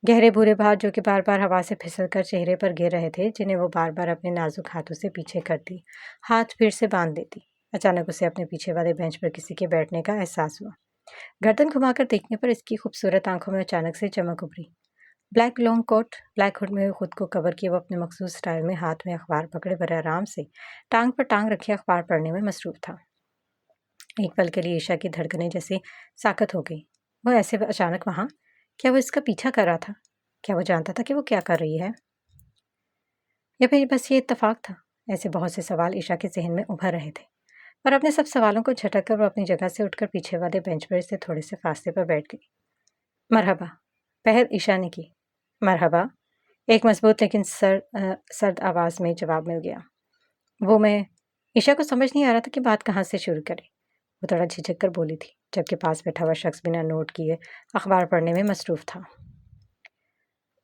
گہرے بھورے بال جو کہ بار بار ہوا سے پھسل کر چہرے پر گر رہے تھے جنہیں وہ بار بار اپنے نازک ہاتھوں سے پیچھے کرتی، ہاتھ پھر سے باندھ دیتی۔ اچانک اسے اپنے پیچھے والے بینچ پر کسی کے بیٹھنے کا احساس ہوا۔ گردن گھما کر دیکھنے پر اس کی خوبصورت آنکھوں میں اچانک سے چمک ابھری۔ Black long coat, black hood میں خود کو کور کیے وہ اپنے مخصوص سٹائل میں ہاتھ میں اخبار پکڑے بڑے آرام سے ٹانگ پر ٹانگ رکھے اخبار پڑھنے میں مصروف تھا۔ ایک پل کے لیے عشا کی دھڑکنیں جیسے ساکت ہو گئی۔ وہ ایسے اچانک وہاں، کیا وہ اس کا پیچھا کر رہا تھا؟ کیا وہ جانتا تھا کہ وہ کیا کر رہی ہے؟ یا پھر بس یہ اتفاق تھا؟ ایسے بہت سے سوال عشا کے ذہن میں ابھر رہے تھے، پر اپنے سب سوالوں کو جھٹک کر وہ اپنی جگہ سے اٹھ کر پیچھے والے بینچ پر سے تھوڑے سے فاصلے پر بیٹھ گئی۔ مرحبا، پہل عشا نے کی۔ مرحبا، ایک مضبوط لیکن سرد آواز میں جواب مل گیا۔ میں عشا کو سمجھ نہیں آ رہا تھا کہ بات کہاں سے شروع کرے۔ وہ تھوڑا جھجک کر بولی تھی جبکہ پاس بیٹھا ہوا شخص بنا نوٹ کیے اخبار پڑھنے میں مصروف تھا۔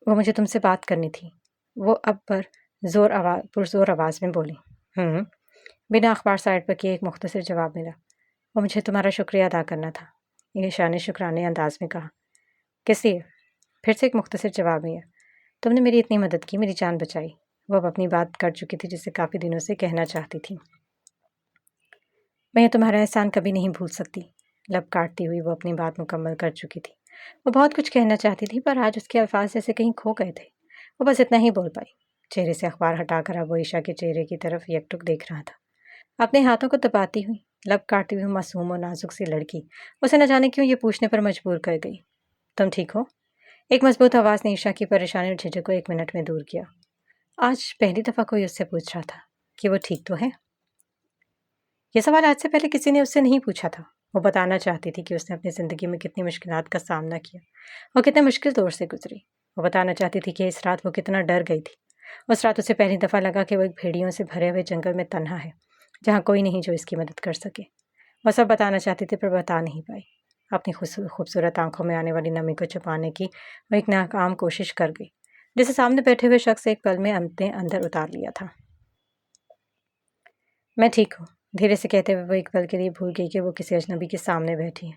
وہ مجھے تم سے بات کرنی تھی، وہ اب پرزور آواز میں بولی۔ بنا اخبار سائڈ پر کیے ایک مختصر جواب ملا۔ وہ مجھے تمہارا شکریہ ادا کرنا تھا، عشا نے شکرانے انداز میں کہا۔ کس لیے؟ پھر سے ایک مختصر جواب ملا۔ تم نے میری اتنی مدد کی، میری جان بچائی۔ وہ اب اپنی بات کر چکی تھی جسے کافی دنوں سے کہنا چاہتی تھی۔ میں یہ تمہارا احسان کبھی نہیں بھول سکتی۔ لب کاٹتی ہوئی وہ اپنی بات مکمل کر چکی تھی۔ وہ بہت کچھ کہنا چاہتی تھی پر آج اس کے الفاظ جیسے کہیں کھو گئے تھے۔ وہ بس اتنا ہی بول پائی۔ چہرے سے اخبار ہٹا کر اب وہ عشا کے چہرے کی طرف یکٹک دیکھ رہا تھا۔ اپنے ہاتھوں کو دباتی ہوئی، لب کاٹتی ہوئی معصوم اور نازک سی لڑکی اسے نہ جانے کیوں یہ پوچھنے پر مجبور کر گئی۔ تم ٹھیک ہو؟ ایک مضبوط آواز نے عشا کی پریشانی اور جھجک کو 1 منٹ میں دور کیا۔ آج پہلی دفعہ کوئی اس سے پوچھ رہا تھا کہ وہ ٹھیک تو ہے۔ یہ سوال آج سے پہلے کسی نے اس سے نہیں پوچھا تھا۔ وہ بتانا چاہتی تھی کہ اس نے اپنی زندگی میں کتنی مشکلات کا سامنا کیا اور کتنے مشکل دور سے گزری۔ وہ بتانا چاہتی تھی کہ اس رات وہ کتنا ڈر گئی تھی۔ اس رات اسے پہلی دفعہ لگا کہ وہ ایک بھیڑیوں سے بھرے ہوئے جنگل میں تنہا ہے جہاں کوئی نہیں جو اس کی مدد کر سکے۔ وہ سب بتانا چاہتی تھی پر بتا نہیں پائی۔ اپنی خوبصورت آنکھوں میں آنے والی نمی کو چھپانے کی وہ ایک ناکام کوشش کر گئی جسے سامنے بیٹھے ہوئے شخص ایک پل میں اندر اتار لیا تھا۔ میں ٹھیک ہوں، دھیرے سے کہتے ہوئے وہ ایک پل کے لیے بھول گئی کہ وہ کسی اجنبی کے سامنے بیٹھی ہے۔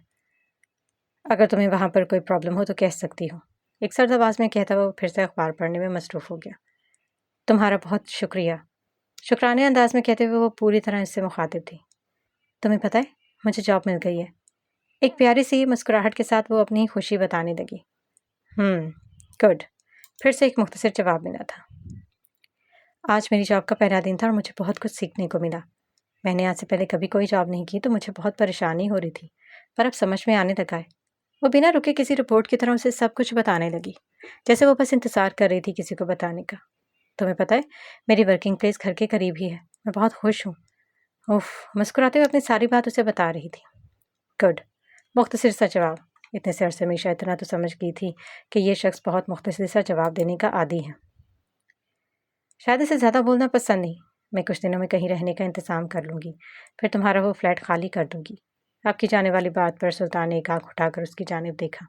اگر تمہیں وہاں پر کوئی پرابلم ہو تو کہہ سکتی ہو، ایک سرد آواز میں کہتا ہوا وہ پھر سے اخبار پڑھنے میں مصروف ہو گیا۔ تمہارا بہت شکریہ، شکرانے انداز میں کہتے ہوئے وہ پوری طرح اس سے مخاطب تھی۔ تمہیں پتہ ہے مجھے جاب مل گئی ہے۔ ایک پیاری سی مسکراہٹ کے ساتھ وہ اپنی خوشی بتانے لگی۔ گڈ۔ پھر سے ایک مختصر جواب ملا تھا۔ آج میری جاب کا پہلا دن تھا اور مجھے بہت کچھ سیکھنے کو ملا۔ میں نے آج سے پہلے کبھی کوئی جاب نہیں کی تو مجھے بہت پریشانی ہو رہی تھی، پر اب سمجھ میں آنے لگا ہے۔ وہ بنا رکے کسی رپورٹ کی طرح اسے سب کچھ بتانے لگی، جیسے وہ بس انتظار کر رہی تھی کسی کو بتانے کا۔ تمہیں پتہ ہے، میری ورکنگ پلیس گھر کے قریب ہی ہے، میں بہت خوش ہوں۔ مسکراتے ہوئے اپنی ساری بات اسے بتا رہی تھی۔ گڈ۔ مختصر سا جواب۔ اتنے سے عرصے میں عائشہ اتنا تو سمجھ گئی تھی کہ یہ شخص بہت مختصر سا جواب دینے کا عادی ہے۔ شاید اسے زیادہ بولنا پسند نہیں۔ میں کچھ دنوں میں کہیں رہنے کا انتظام کر لوں گی، پھر تمہارا وہ فلیٹ خالی کر دوں گی۔ آپ کی جانے والی بات پر سلطان نے ایک آنکھ اٹھا کر اس کی جانب دیکھا۔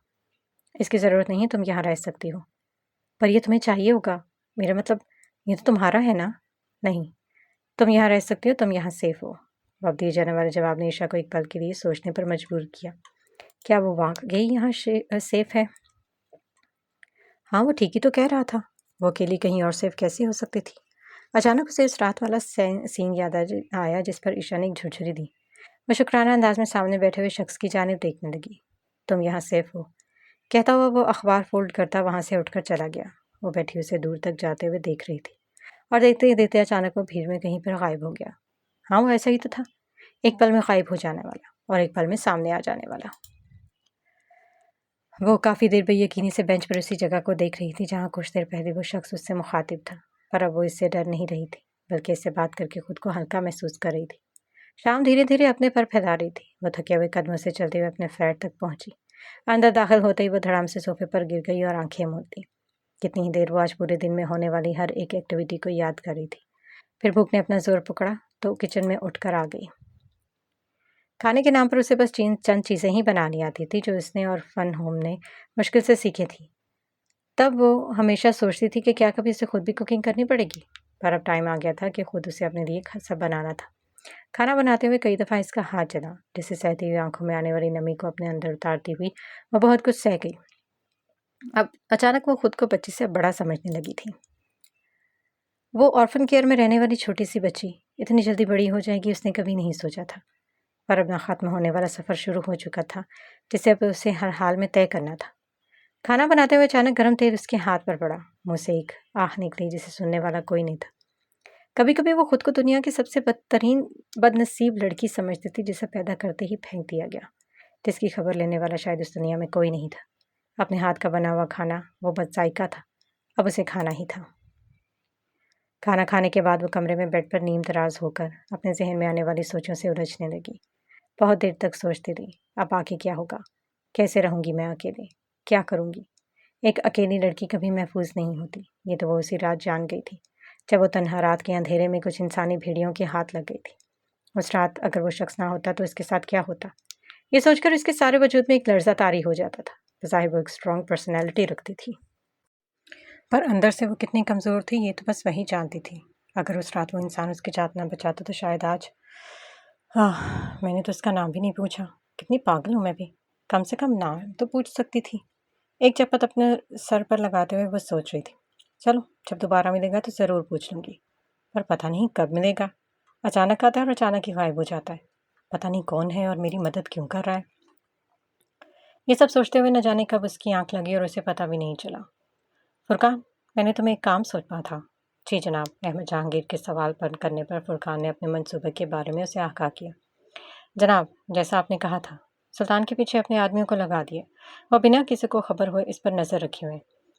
اس کی ضرورت نہیں ہے، تم یہاں رہ سکتی ہو۔ پر یہ تمہیں چاہیے ہوگا، میرا مطلب یہ تو تمہارا ہے نا؟ نہیں، تم یہاں رہ سکتی ہو، تم یہاں سیف ہو۔ اب دیے جانے والے جواب نے عائشہ کو ایک پل کے لیے سوچنے پر مجبور کیا۔ کیا وہ واقعی یہاں سیف ہے؟ ہاں، وہ ٹھیک ہی تو کہہ رہا تھا۔ وہ اکیلی کہیں اور سیف کیسی ہو سکتی تھی؟ اچانک اسے اس رات والا سین یاد آیا جس پر عائشہ نے ایک جھرجھری دی۔ وہ شکرانہ انداز میں سامنے بیٹھے ہوئے شخص کی جانب دیکھنے لگی۔ تم یہاں سیف ہو، کہتا ہوا وہ اخبار فولڈ کرتا وہاں سے اٹھ کر چلا گیا۔ وہ بیٹھی اسے دور تک جاتے ہوئے دیکھ رہی تھی، اور دیکھتے ہی دیکھتے اچانک وہ بھیڑ میں کہیں پر غائب ہو گیا۔ ہاں، وہ ایسا ہی تو تھا، ایک پل میں غائب ہو جانے والا اور ایک پل میں سامنے آ جانے والا۔ وہ کافی دیر بے یقینی سے بینچ پر اسی جگہ کو دیکھ رہی تھی جہاں کچھ دیر پہلے وہ شخص اس سے مخاطب تھا، پر اب وہ اس سے ڈر نہیں رہی تھی، بلکہ اس سے بات کر کے خود کو ہلکا محسوس کر رہی تھی۔ شام دھیرے دھیرے اپنے پر پھیلا رہی تھی۔ وہ تھکے ہوئے قدموں سے چلتے ہوئے اپنے فلیٹ تک پہنچی۔ اندر داخل ہوتے ہی وہ دھڑام سے صوفے پر گر گئی اور آنکھیں موند لی۔ کتنی ہی دیر وہ آج پورے دن میں ہونے والی ہر ایک ایکٹیویٹی کو یاد کر رہی تھی۔ پھر بھوک نے اپنا زور پکڑا تو کچن میں اٹھ کر آ گئی۔ کھانے کے نام پر اسے بس چند چیزیں ہی بنانی آتی تھی جو اس نے اور فن ہوم نے مشکل سے سیکھی تھی۔ تب وہ ہمیشہ سوچتی تھی کہ کیا کبھی اسے خود بھی کوکنگ کرنی پڑے گی، پر اب ٹائم آ گیا تھا کہ خود اسے اپنے لیے سب بنانا تھا۔ کھانا بناتے ہوئے کئی دفعہ اس کا ہاتھ جلا، جسے سہتی ہوئی آنکھوں میں آنے والی نمی کو اپنے اندر اتارتی ہوئی وہ بہت کچھ سہ گئی۔ اب اچانک وہ خود کو بچی سے بڑا سمجھنے لگی تھی۔ وہ آرفن کیئر میں رہنے والی چھوٹی سی بچی اتنی جلدی بڑی ہو جائے گی اس نے کبھی نہیں سوچا تھا، پر اب نہ ختم ہونے والا سفر شروع ہو چکا تھا جسے اب اسے ہر حال میں طے کرنا تھا۔ کھانا بناتے ہوئے اچانک گرم تیل اس کے ہاتھ پر پڑا، منہ سے ایک آہ نکلی جسے سننے والا کوئی نہیں تھا۔ کبھی کبھی وہ خود کو دنیا کی سب سے بدترین بد نصیب لڑکی سمجھتی تھی جسے پیدا کرتے ہی پھینک دیا گیا، جس کی خبر لینے والا شاید اس دنیا میں کوئی نہیں تھا۔ اپنے ہاتھ کا بنا ہوا کھانا وہ بد ذائقہ تھا، اب اسے کھانا ہی تھا۔ کھانا کھانے کے بعد وہ کمرے میں بیڈ پر نیم تراز ہو کر اپنے ذہن میں آنے والی سوچوں سے الجھنے لگی۔ بہت دیر تک سوچتی رہی، اب آگے کیا ہوگا، کیسے رہوں گی میں اکیلے، کیا کروں گی۔ ایک اکیلی لڑکی کبھی محفوظ نہیں ہوتی، یہ تو وہ اسی رات جان گئی تھی جب وہ تنہا رات کے اندھیرے میں کچھ انسانی بھیڑیوں کے ہاتھ لگ گئی تھی۔ اس رات اگر وہ شخص نہ ہوتا تو اس کے ساتھ کیا ہوتا، یہ سوچ کر اس کے سارے وجود میں ایک لرزہ طاری ہو جاتا تھا۔ بظاہر وہ ایک اسٹرانگ پرسنالٹی رکھتی تھی، پر اندر سے وہ کتنی کمزور تھی یہ تو بس وہی جانتی تھی۔ اگر اس رات وہ انسان اس کی جان نہ بچاتا تو شاید آج میں نے تو اس کا نام بھی نہیں پوچھا، کتنی پاگل ہوں میں بھی، کم سے کم نام تو پوچھ سکتی تھی۔ ایک چپت اپنے سر پر لگاتے ہوئے وہ سوچ رہی تھی، چلو جب دوبارہ ملے گا تو ضرور پوچھ لوں گی، پر پتہ نہیں کب ملے گا، اچانک آتا ہے اور اچانک ہی غائب ہو جاتا ہے، پتہ نہیں کون ہے اور میری مدد کیوں کر رہا ہے۔ یہ سب سوچتے ہوئے نہ جانے کب اس کی آنکھ لگی اور اسے پتہ بھی نہیں چلا۔ فرقان، میں نے تمہیں ایک کام سونپا تھا۔ جی جناب۔ احمد جہانگیر کے سوال کرنے پر فرقان نے اپنے منصوبے کے بارے میں اسے آگاہ کیا۔ جناب، جیسا آپ نے کہا تھا، سلطان کے پیچھے اپنے آدمیوں کو لگا دیے، وہ بنا کسی کو خبر ہوئے اس پر نظر رکھے ہوئے،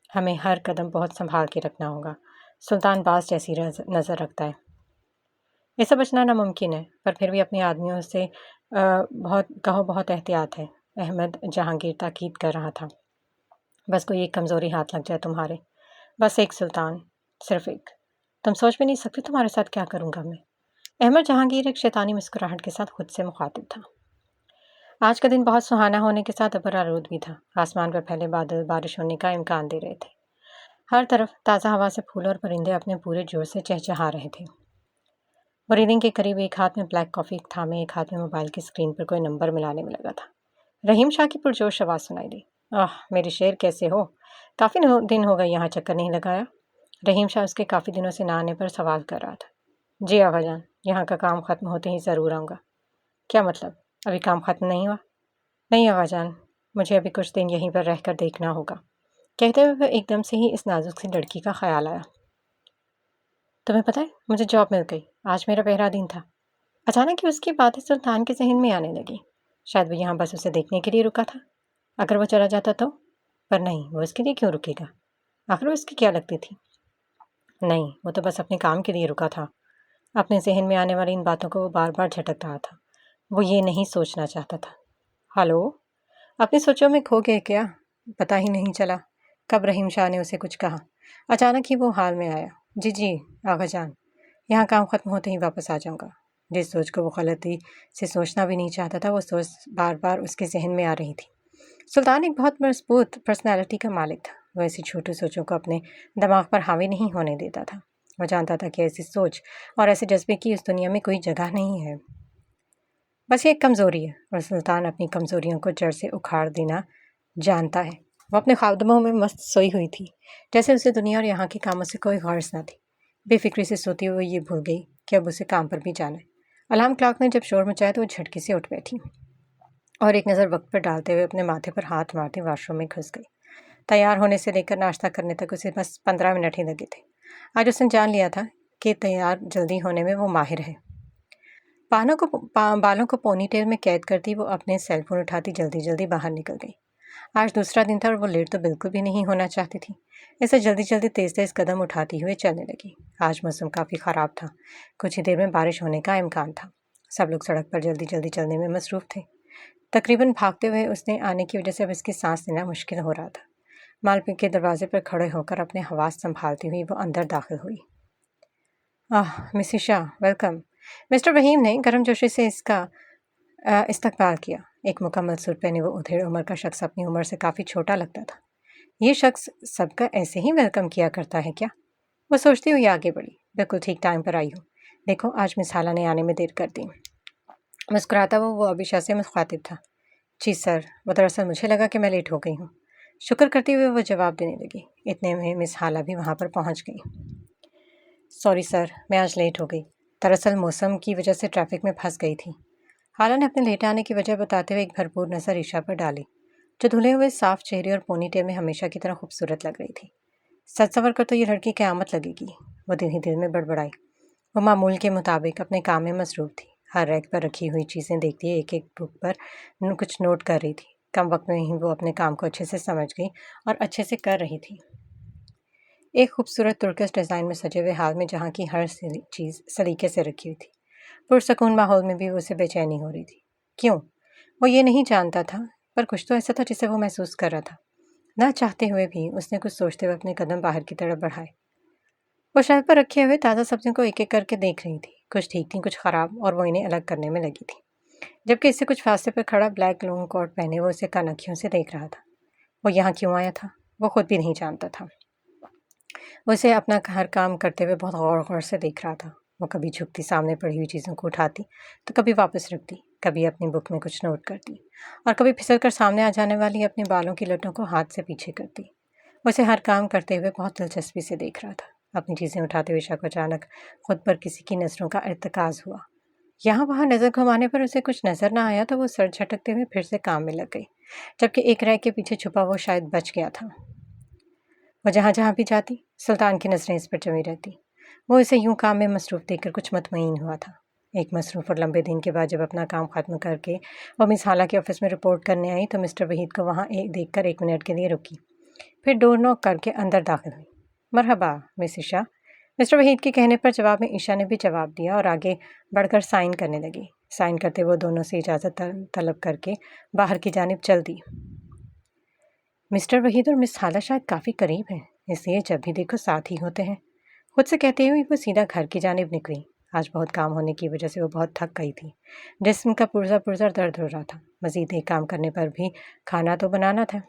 ہمیں ہر قدم بہت سنبھال کے رکھنا ہوگا۔ سلطان باز جیسی نظر رکھتا ہے، اسے بچنا ناممکن ہے، پر پھر بھی اپنے آدمیوں سے بہت احتیاط ہے۔ احمد جہانگیر تاکید کر رہا تھا، بس کوئی ایک کمزوری ہاتھ لگ جائے تمہارے، بس ایک سلطان، صرف ایک، تم سوچ بھی نہیں سکتے تمہارے ساتھ کیا کروں گا میں۔ احمد جہانگیر ایک شیطانی مسکراہٹ کے ساتھ خود سے مخاطب تھا۔ آج کا دن بہت سہانا ہونے کے ساتھ ابر آلود بھی تھا، آسمان پر پھیلے بادل بارش ہونے کا امکان دے رہے تھے۔ ہر طرف تازہ ہوا سے پھول اور پرندے اپنے پورے جوش سے چہچہا رہے تھے۔ وہ ریلنگ کے قریب ایک ہاتھ میں بلیک کافی تھامے ایک ہاتھ میں موبائل کی اسکرین پر کوئی نمبر ملانے میں لگا تھا۔ رحیم شاہ کی پرجوش آواز سنائی دی۔ میری شیر کیسے ہو؟ کافی دن ہو گئے یہاں چکر نہیں لگایا۔ رحیم شاہ اس کے کافی دنوں سے نہ آنے پر سوال کر رہا تھا۔ جی آقا جان، یہاں کا کام ختم ہوتے ہی ضرور آؤں گا۔ کیا مطلب؟ ابھی کام ختم نہیں ہوا؟ نہیں آغا جان، مجھے ابھی کچھ دن یہیں پر رہ کر دیکھنا ہوگا، کہتے ہوئے وہ ایک دم سے ہی اس نازک سی لڑکی کا خیال آیا۔ تمہیں پتہ ہے مجھے جاب مل گئی، آج میرا پہلا دن تھا۔ اچانک ہی اس کی باتیں سلطان کے ذہن میں آنے لگی۔ شاید وہ یہاں بس اسے دیکھنے کے لیے رکا تھا، اگر وہ چلا جاتا تو؟ پر نہیں، وہ اس کے لیے کیوں رکے گا؟ آخر وہ اس کی کیا لگتی تھی؟ نہیں، وہ تو بس اپنے کام کے لیے رکا تھا۔ اپنے ذہن میں آنے والی ان باتوں کو وہ بار بار جھٹک رہا تھا۔ وہ یہ نہیں سوچنا چاہتا تھا۔ ہلو، اپنی سوچوں میں کھو گئے کیا؟ پتہ ہی نہیں چلا کب رحیم شاہ نے اسے کچھ کہا۔ اچانک ہی وہ حال میں آیا۔ جی آغا جان، یہاں کام ختم ہوتے ہی واپس آ جاؤں گا۔ جس سوچ کو وہ غلطی سے سوچنا بھی نہیں چاہتا تھا، وہ سوچ بار بار اس کے ذہن میں آ رہی تھی۔ سلطان ایک بہت مضبوط پرسنالٹی کا مالک تھا۔ وہ ایسی چھوٹی سوچوں کو اپنے دماغ پر حاوی نہیں ہونے دیتا تھا۔ وہ جانتا تھا کہ ایسی سوچ اور ایسے جذبے کی اس دنیا میں کوئی جگہ نہیں ہے۔ بس یہ ایک کمزوری ہے، اور سلطان اپنی کمزوریوں کو جڑ سے اکھاڑ دینا جانتا ہے۔ وہ اپنے خادموں میں مست سوئی ہوئی تھی، جیسے اسے دنیا اور یہاں کے کاموں سے کوئی غرض نہ تھی۔ بے فکری سے سوتی ہوئی یہ بھول گئی کہ اب اسے کام پر بھی جانا ہے۔ الارم کلاک نے جب شور مچایا تو وہ جھٹکے سے اٹھ بیٹھی اور ایک نظر وقت پر ڈالتے ہوئے اپنے ماتھے پر ہاتھ مارتے واش روم میں گھس گئی۔ تیار ہونے سے لے کر ناشتہ کرنے تک اسے بس 15 منٹ ہی لگے تھے۔ آج اس نے جان لیا تھا کہ تیار جلدی ہونے میں وہ ماہر ہے۔ بالوں کو پونی ٹیل میں قید کرتی وہ اپنے سیل فون اٹھاتی جلدی جلدی باہر نکل گئی۔ آج دوسرا دن تھا اور وہ لیٹ تو بالکل بھی نہیں ہونا چاہتی تھی، اسے جلدی جلدی تیز تیز قدم اٹھاتی ہوئے چلنے لگی۔ آج موسم کافی خراب تھا، کچھ ہی دیر میں بارش ہونے کا امکان تھا۔ سب لوگ سڑک پر جلدی جلدی چلنے میں مصروف تھے۔ تقریباً بھاگتے ہوئے اس نے آنے کی وجہ سے اب اس کی سانس لینا مشکل ہو رہا تھا۔ مالپی کے دروازے پر کھڑے ہو کر اپنے حواس سنبھالتی ہوئی وہ اندر داخل ہوئی۔ مسز شاہ، ویلکم۔ مسٹر وحیم نے گرم جوشی سے اس کا استقبال کیا۔ ایک مکمل سوٹ پہنے وہ ادھیڑ عمر کا شخص اپنی عمر سے کافی چھوٹا لگتا تھا۔ یہ شخص سب کا ایسے ہی ویلکم کیا کرتا ہے کیا؟ وہ سوچتی ہوئی آگے بڑھی۔ بالکل ٹھیک ٹائم پر آئی ہوں، دیکھو آج مس حالہ نے آنے میں دیر کر دی۔ مسکراتا وہ ابیشا سے مخاطب تھا۔ جی سر، وہ دراصل مجھے لگا کہ میں لیٹ ہو گئی ہوں۔ شکر کرتے ہوئے وہ جواب دینے لگی۔ اتنے میں مس حالہ بھی وہاں پر پہنچ گئی۔ سوری سر، میں آج لیٹ ہو گئی، دراصل موسم کی وجہ سے ٹریفک میں پھنس گئی تھی۔ حالہ نے اپنے لیٹ آنے کی وجہ بتاتے ہوئے ایک بھرپور نظر عشا پر ڈالی، جو دھلے ہوئے صاف چہرے اور پونی ٹیل میں ہمیشہ کی طرح خوبصورت لگ رہی تھی۔ سچ سنور کر تو یہ لڑکی قیامت لگے گی، وہ دل ہی دل میں بڑبڑائی۔ وہ معمول کے مطابق اپنے کام میں مصروف تھی، ہر ریک پر رکھی ہوئی چیزیں دیکھتی ایک ایک بک پر کچھ نوٹ کر رہی تھی۔ کم وقت میں ہی وہ اپنے کام کو اچھے سے سمجھ گئی اور اچھے سے کر رہی تھی۔ ایک خوبصورت ترکش ڈیزائن میں سجے ہوئے ہال میں جہاں کی ہر چیز سلیقے سے رکھی ہوئی تھی، پرسکون ماحول میں بھی اسے بے چینی ہو رہی تھی۔ کیوں؟ وہ یہ نہیں جانتا تھا، پر کچھ تو ایسا تھا جسے وہ محسوس کر رہا تھا۔ نہ چاہتے ہوئے بھی اس نے کچھ سوچتے ہوئے اپنے قدم باہر کی طرف بڑھائے۔ وہ شیلف پر رکھے ہوئے تازہ سبزیوں کو ایک ایک کر کے دیکھ رہی تھی، کچھ ٹھیک تھیں کچھ خراب، اور وہ انہیں الگ کرنے میں لگی تھی۔ جبکہ اس سے کچھ فاصلے پر کھڑا بلیک لانگ کوٹ پہنے وہ اسے کنکھیوں سے دیکھ رہا تھا۔ وہ یہاں کیوں آیا تھا وہ خود بھی نہیں جانتا تھا۔ وہ اسے اپنا ہر کام کرتے ہوئے بہت غور غور سے دیکھ رہا تھا۔ وہ کبھی جھکتی سامنے پڑی ہوئی چیزوں کو اٹھاتی تو کبھی واپس رکھتی، کبھی اپنی بک میں کچھ نوٹ کرتی، اور کبھی پھسل کر سامنے آ جانے والی اپنے بالوں کی لٹوں کو ہاتھ سے پیچھے کرتی۔ وہ اسے ہر کام کرتے ہوئے بہت دلچسپی سے دیکھ رہا تھا۔ اپنی چیزیں اٹھاتے ہوئے شک اچانک خود پر کسی کی نظروں کا ارتکاز ہوا۔ یہاں وہاں نظر گھمانے پر اسے کچھ نظر نہ آیا تو وہ سر جھٹکتے ہوئے پھر سے کام میں لگ گئی، جبکہ ایک ریک کے پیچھے چھپا وہ شاید بچ گیا تھا۔ وہ جہاں جہاں بھی جاتی سلطان کی نظریں اس پر جمی رہتی۔ وہ اسے یوں کام میں مصروف دیکھ کر کچھ مطمئن ہوا تھا۔ ایک مصروف اور لمبے دن کے بعد جب اپنا کام ختم کر کے وہ مس حالہ کے آفس میں رپورٹ کرنے آئی تو مسٹر وحید کو وہاں دیکھ کر 1 منٹ کے لیے رکی، پھر ڈور ناک کر کے اندر داخل ہوئی۔ مرحبا مس عشا، مسٹر وحید کے کہنے پر جواب میں عشا نے بھی جواب دیا اور آگے بڑھ کر سائن کرنے لگی۔ سائن کرتے وہ دونوں سے اجازت طلب کر کے باہر کی جانب چل دی۔ مسٹر وحید اور مس حالہ شاید کافی قریب ہیں، اس لیے جب بھی دیکھو ساتھ ہی ہوتے ہیں، خود سے کہتے ہوئے وہ سیدھا گھر کی جانب نکلی۔ آج بہت کام ہونے کی وجہ سے وہ بہت تھک گئی تھی، جسم کا پرزا پرزا درد ہو رہا تھا۔ مزید ایک کام کرنے پر بھی کھانا تو بنانا تھا۔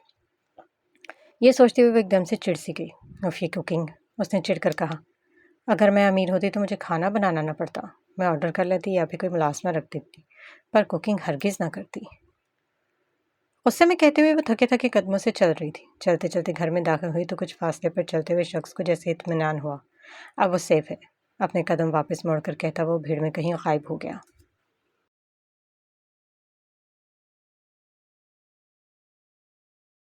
یہ سوچتے ہوئے وہ ایک دم سے چڑ سی گئی۔ اف یہ کوکنگ، اس نے چڑ کر کہا، اگر میں امیر ہوتی تو مجھے کھانا بنانا نہ پڑتا، میں آرڈر کر لیتی یا پھر کوئی ملازمہ رکھ دیتی، پر کوکنگ ہرگز نہ کرتی۔ غصے میں کہتے ہوئے وہ تھکے تھکے قدموں سے چل رہی تھی۔ چلتے چلتے گھر میں داخل ہوئی تو کچھ فاصلے پر چلتے ہوئے شخص کو جیسے اطمینان ہوا، اب وہ سیف ہے۔ اپنے قدم واپس موڑ کر کہتا وہ بھیڑ میں کہیں غائب ہو گیا۔